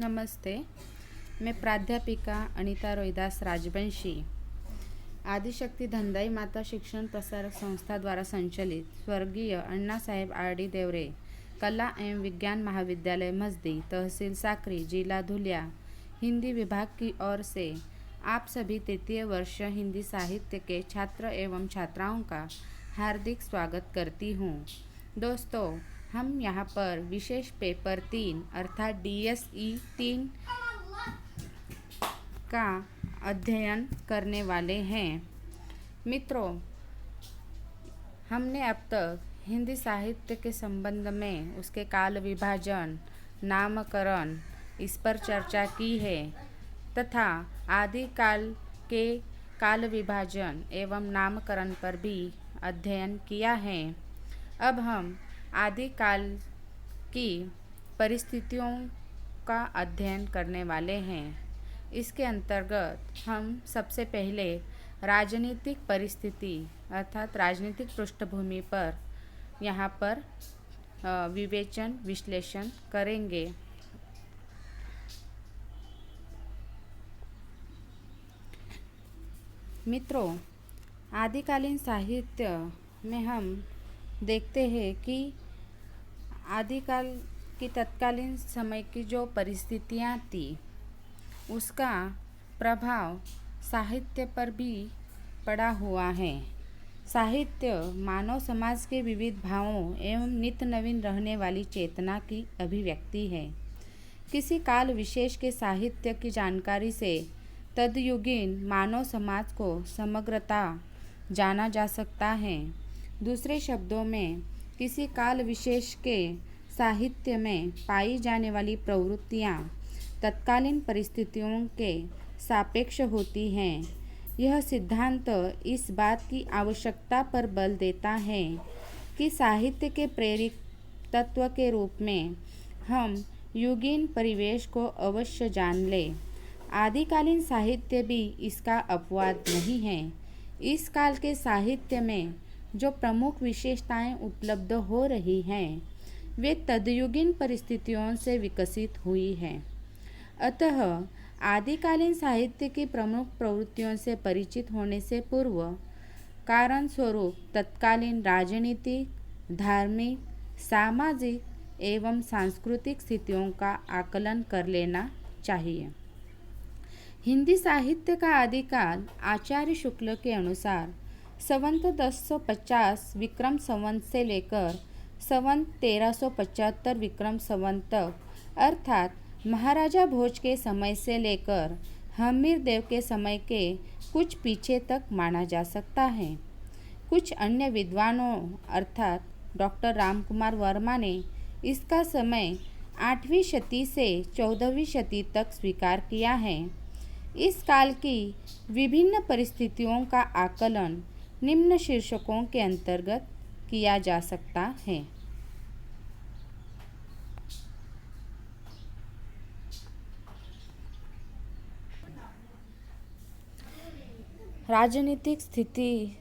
नमस्ते। मैं प्राध्यापिका अनीता रोहिदास राजवंशी आदिशक्ति धंदाई माता शिक्षण प्रसारक संस्था द्वारा संचालित स्वर्गीय अन्ना साहेब आर.डी. देवरे कला एवं विज्ञान महाविद्यालय मस्दी, तहसील साकरी, जिला धुलिया, हिंदी विभाग की ओर से आप सभी तृतीय वर्ष हिंदी साहित्य के छात्र एवं छात्राओं का हार्दिक स्वागत करती हूँ। दोस्तों, हम यहाँ पर विशेष पेपर 3 अर्थात DSE 3 का अध्ययन करने वाले हैं। मित्रों, हमने अब तक हिंदी साहित्य के संबंध में उसके काल विभाजन, नामकरण इस पर चर्चा की है तथा आदिकाल के काल विभाजन एवं नामकरण पर भी अध्ययन किया है। अब हम आदिकाल की परिस्थितियों का अध्ययन करने वाले हैं। इसके अंतर्गत हम सबसे पहले राजनीतिक परिस्थिति अर्थात राजनीतिक पृष्ठभूमि पर यहाँ पर विवेचन विश्लेषण करेंगे। मित्रों, आदिकालीन साहित्य में हम देखते हैं कि आदिकाल की तत्कालीन समय की जो परिस्थितियाँ थी उसका प्रभाव साहित्य पर भी पड़ा हुआ है। साहित्य मानव समाज के विविध भावों एवं नित्य नवीन रहने वाली चेतना की अभिव्यक्ति है। किसी काल विशेष के साहित्य की जानकारी से तदयुगीन मानव समाज को समग्रता जाना जा सकता है। दूसरे शब्दों में, किसी काल विशेष के साहित्य में पाई जाने वाली प्रवृत्तियाँ तत्कालीन परिस्थितियों के सापेक्ष होती हैं। यह सिद्धांत इस बात की आवश्यकता पर बल देता है कि साहित्य के प्रेरक तत्व के रूप में हम युगीन परिवेश को अवश्य जान लें। आदिकालीन साहित्य भी इसका अपवाद नहीं है। इस काल के साहित्य में जो प्रमुख विशेषताएं उपलब्ध हो रही हैं वे तदयुगीन परिस्थितियों से विकसित हुई हैं। अतः आदिकालीन साहित्य की प्रमुख प्रवृत्तियों से परिचित होने से पूर्व कारण स्वरूप तत्कालीन राजनीतिक, धार्मिक, सामाजिक एवं सांस्कृतिक स्थितियों का आकलन कर लेना चाहिए। हिंदी साहित्य का आदिकाल आचार्य शुक्ल के अनुसार संवत 1050 विक्रम संवत से लेकर संवत 1375 विक्रम संवत तक अर्थात महाराजा भोज के समय से लेकर हमीर देव के समय के कुछ पीछे तक माना जा सकता है। कुछ अन्य विद्वानों अर्थात डॉक्टर रामकुमार वर्मा ने इसका समय 8वीं शती से 14वीं शती तक स्वीकार किया है। इस काल की विभिन्न परिस्थितियों का आकलन निम्न शीर्षकों के अंतर्गत किया जा सकता है। राजनीतिक स्थिति,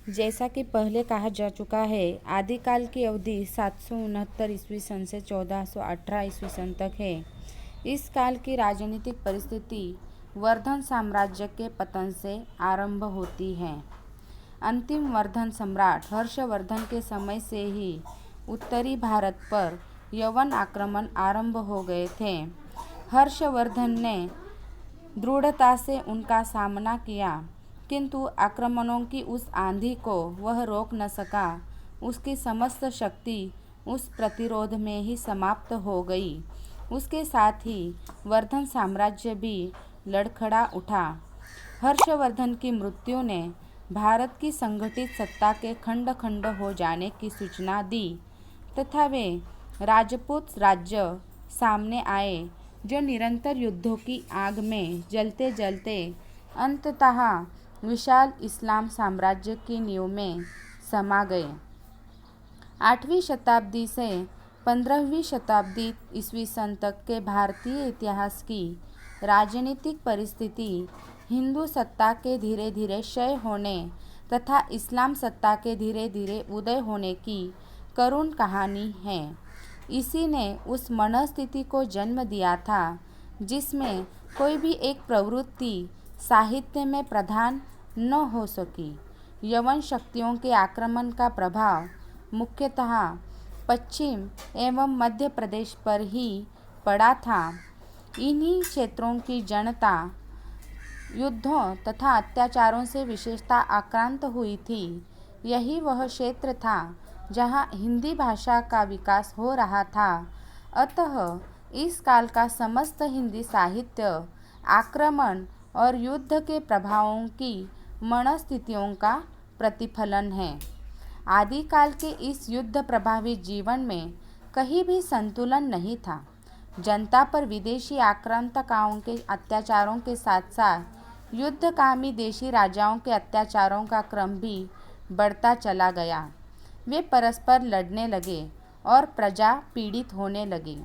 जैसा कि पहले कहा जा चुका है, आदिकाल की अवधि 769 ईस्वी सन से 1418 ईस्वी सन तक है। इस काल की राजनीतिक परिस्थिति वर्धन साम्राज्य के पतन से आरंभ होती है। अंतिम वर्धन सम्राट हर्षवर्धन के समय से ही उत्तरी भारत पर यवन आक्रमण आरंभ हो गए थे। हर्षवर्धन ने दृढ़ता से उनका सामना किया, किंतु आक्रमणों की उस आंधी को वह रोक न सका। उसकी समस्त शक्ति उस प्रतिरोध में ही समाप्त हो गई। उसके साथ ही वर्धन साम्राज्य भी लड़खड़ा उठा। हर्षवर्धन की मृत्यु ने भारत की संगठित सत्ता के खंड खंड हो जाने की सूचना दी तथा वे राजपूत राज्य सामने आए जो निरंतर युद्धों की आग में जलते जलते अंततः विशाल इस्लाम साम्राज्य की नींव में समा गए। 8वीं शताब्दी से 15वीं शताब्दी ईस्वी सन तक के भारतीय इतिहास की राजनीतिक परिस्थिति हिंदू सत्ता के धीरे धीरे क्षय होने तथा इस्लाम सत्ता के धीरे धीरे उदय होने की करुण कहानी है। इसी ने उस मनस्थिति को जन्म दिया था जिसमें कोई भी एक प्रवृत्ति साहित्य में प्रधान न हो सकी। यवन शक्तियों के आक्रमण का प्रभाव मुख्यतः पश्चिम एवं मध्य प्रदेश पर ही पड़ा था। इन्हीं क्षेत्रों की जनता युद्धों तथा अत्याचारों से विशेषता आक्रांत हुई थी। यही वह क्षेत्र था जहाँ हिंदी भाषा का विकास हो रहा था। अतः इस काल का समस्त हिंदी साहित्य आक्रमण और युद्ध के प्रभावों की मनस्थितियों का प्रतिफलन है। आदिकाल के इस युद्ध प्रभावित जीवन में कहीं भी संतुलन नहीं था। जनता पर विदेशी आक्रांतकाओं के अत्याचारों के साथ साथ युद्धकामी देशी राजाओं के अत्याचारों का क्रम भी बढ़ता चला गया। वे परस्पर लड़ने लगे और प्रजा पीड़ित होने लगी।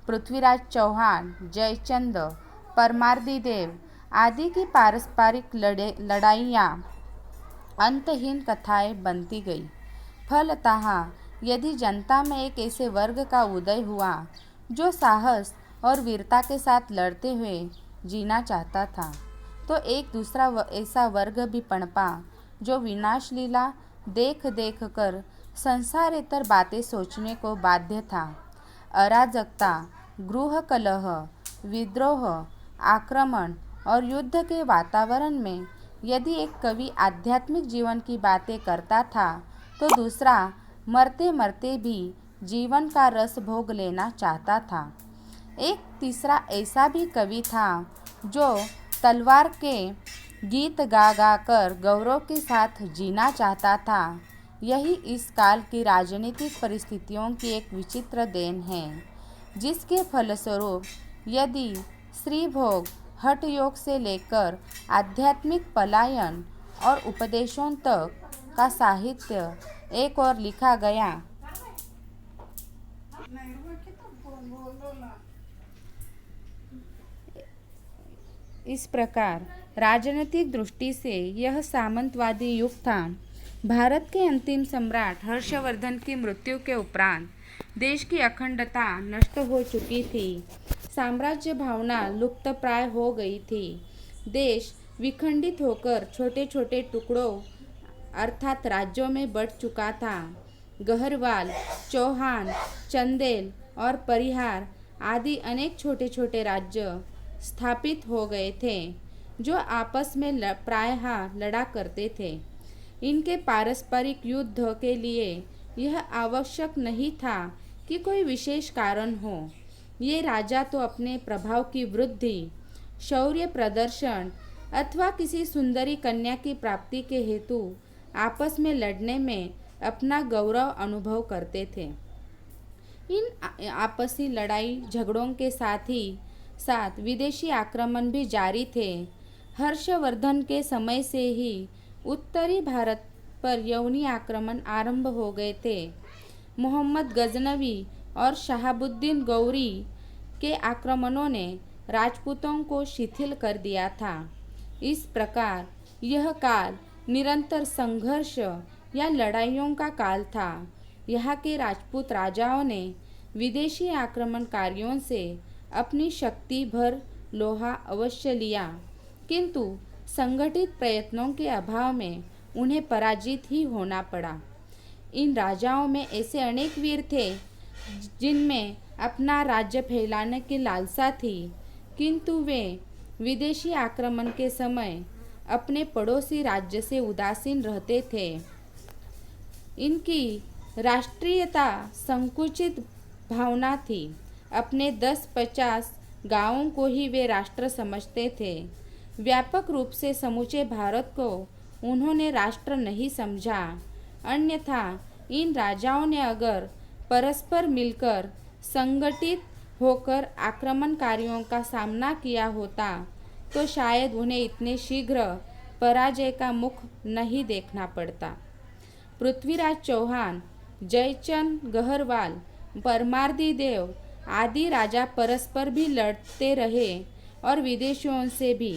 पृथ्वीराज चौहान, जयचंद, परमार्दी देव आदि की पारस्परिक लड़ाइयाँ अंतहीन कथाएं बनती गई। फलतः यदि जनता में एक ऐसे वर्ग का उदय हुआ जो साहस और वीरता के साथ लड़ते हुए जीना चाहता था, तो एक दूसरा ऐसा वर्ग भी पनपा जो विनाश लीला देख देख कर संसारेतर बातें सोचने को बाध्य था। अराजकता, गृह कलह, विद्रोह, आक्रमण और युद्ध के वातावरण में यदि एक कवि आध्यात्मिक जीवन की बातें करता था, तो दूसरा मरते मरते भी जीवन का रस भोग लेना चाहता था। एक तीसरा ऐसा भी कवि था जो तलवार के गीत गा गा कर गौरव के साथ जीना चाहता था। यही इस काल की राजनीतिक परिस्थितियों की एक विचित्र देन है, जिसके फलस्वरूप यदि स्त्री भोग, हठ योग से लेकर आध्यात्मिक पलायन और उपदेशों तक का साहित्य एक और लिखा गया, इस प्रकार राजनीतिक दृष्टि से यह सामंतवादी युग था। भारत के अंतिम सम्राट हर्षवर्धन की मृत्यु के उपरांत देश की अखंडता नष्ट हो चुकी थी। साम्राज्य भावना लुप्तप्राय हो गई थी। देश विखंडित होकर छोटे छोटे टुकड़ों अर्थात राज्यों में बढ़ चुका था। गहरवाल, चौहान, चंदेल और परिहार आदि अनेक छोटे छोटे राज्य स्थापित हो गए थे, जो आपस में प्रायः लड़ा करते थे। इनके पारस्परिक युद्ध के लिए यह आवश्यक नहीं था कि कोई विशेष कारण हो। ये राजा तो अपने प्रभाव की वृद्धि, शौर्य प्रदर्शन अथवा किसी सुंदरी कन्या की प्राप्ति के हेतु आपस में लड़ने में अपना गौरव अनुभव करते थे। इन आपसी लड़ाई झगड़ों के साथ ही साथ विदेशी आक्रमण भी जारी थे। हर्षवर्धन के समय से ही उत्तरी भारत पर यवनी आक्रमण आरंभ हो गए थे। मोहम्मद गजनवी और शहाबुद्दीन गौरी के आक्रमणों ने राजपूतों को शिथिल कर दिया था। इस प्रकार यह काल निरंतर संघर्ष या लड़ाइयों का काल था। यहाँ के राजपूत राजाओं ने विदेशी आक्रमणकारियों से अपनी शक्ति भर लोहा अवश्य लिया, किंतु संगठित प्रयत्नों के अभाव में उन्हें पराजित ही होना पड़ा। इन राजाओं में ऐसे अनेक वीर थे जिनमें अपना राज्य फैलाने की लालसा थी, किंतु वे विदेशी आक्रमण के समय अपने पड़ोसी राज्य से उदासीन रहते थे। इनकी राष्ट्रीयता संकुचित भावना थी। अपने 10-50 गांवों को ही वे राष्ट्र समझते थे। व्यापक रूप से समूचे भारत को उन्होंने राष्ट्र नहीं समझा। अन्यथा इन राजाओं ने अगर परस्पर मिलकर संगठित होकर आक्रमणकारियों का सामना किया होता, तो शायद उन्हें इतने शीघ्र पराजय का मुख नहीं देखना पड़ता। पृथ्वीराज चौहान, जयचंद गहरवाल, परमार्दी देव आदि राजा परस्पर भी लड़ते रहे और विदेशियों से भी।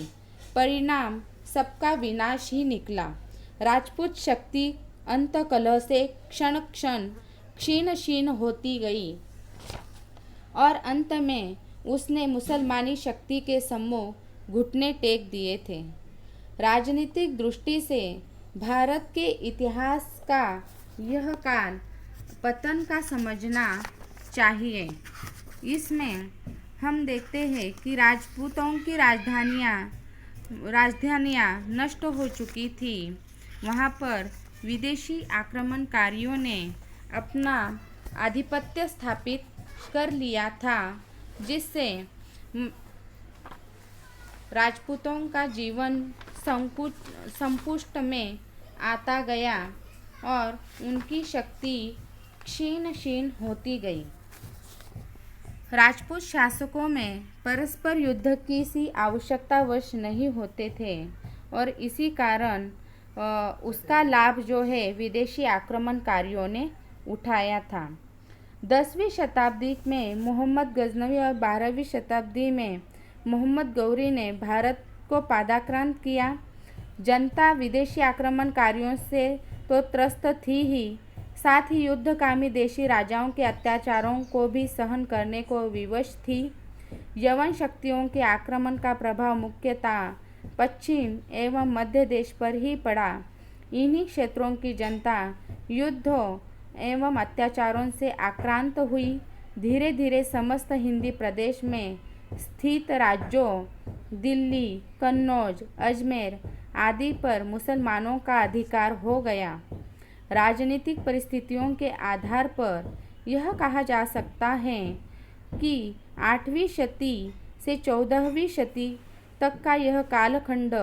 परिणाम सबका विनाश ही निकला। राजपूत शक्ति अंतकलह से क्षण क्षण क्षीण शीण होती गई और अंत में उसने मुसलमानी शक्ति के सम्मुख घुटने टेक दिए थे। राजनीतिक दृष्टि से भारत के इतिहास का यह काल पतन का समझना चाहिए। इसमें हम देखते हैं कि राजपूतों की राजधानियाँ नष्ट हो चुकी थी। वहाँ पर विदेशी आक्रमणकारियों ने अपना आधिपत्य स्थापित कर लिया था, जिससे राजपूतों का जीवन संपुष्ट में आता गया और उनकी शक्ति क्षीण होती गई। राजपूत शासकों में परस्पर युद्ध की सी आवश्यकतावश नहीं होते थे और इसी कारण उसका लाभ जो है विदेशी आक्रमणकारियों ने उठाया था। 10वीं शताब्दी में मोहम्मद गजनवी और 12वीं शताब्दी में मोहम्मद गौरी ने भारत को पादाक्रांत किया। जनता विदेशी आक्रमणकारियों से तो त्रस्त थी ही, साथ ही युद्धकामी देशी राजाओं के अत्याचारों को भी सहन करने को विवश थी। यवन शक्तियों के आक्रमण का प्रभाव मुख्यतः पश्चिम एवं मध्य देश पर ही पड़ा। इन्हीं क्षेत्रों की जनता युद्धों एवं अत्याचारों से आक्रांत हुई। धीरे धीरे समस्त हिंदी प्रदेश में स्थित राज्यों दिल्ली, कन्नौज, अजमेर आदि पर मुसलमानों का अधिकार हो गया। राजनीतिक परिस्थितियों के आधार पर यह कहा जा सकता है कि 8वीं शती से 14वीं शती तक का यह कालखंड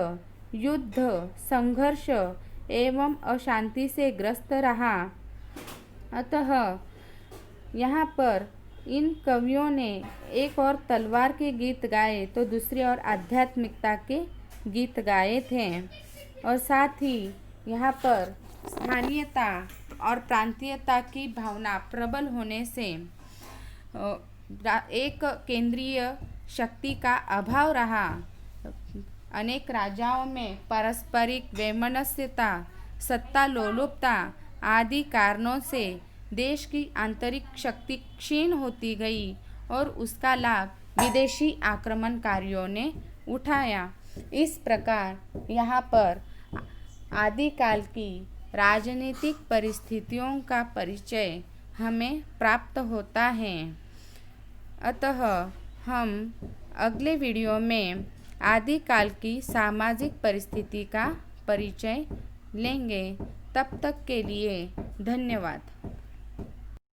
युद्ध, संघर्ष एवं अशांति से ग्रस्त रहा। अतः यहाँ पर इन कवियों ने एक और तलवार के गीत गाए तो दूसरी ओर आध्यात्मिकता के गीत गाए थे और साथ ही यहाँ पर स्थानीयता और प्रांतीयता की भावना प्रबल होने से एक केंद्रीय शक्ति का अभाव रहा। अनेक राजाओं में पारस्परिक वैमनस्यता, सत्ता लोलुपता आदि कारणों से देश की आंतरिक शक्ति क्षीण होती गई और उसका लाभ विदेशी आक्रमणकारियों ने उठाया। इस प्रकार यहाँ पर आदिकाल की राजनीतिक परिस्थितियों का परिचय हमें प्राप्त होता है। अतः हम अगले वीडियो में आदिकाल की सामाजिक परिस्थिति का परिचय लेंगे। तब तक के लिए धन्यवाद।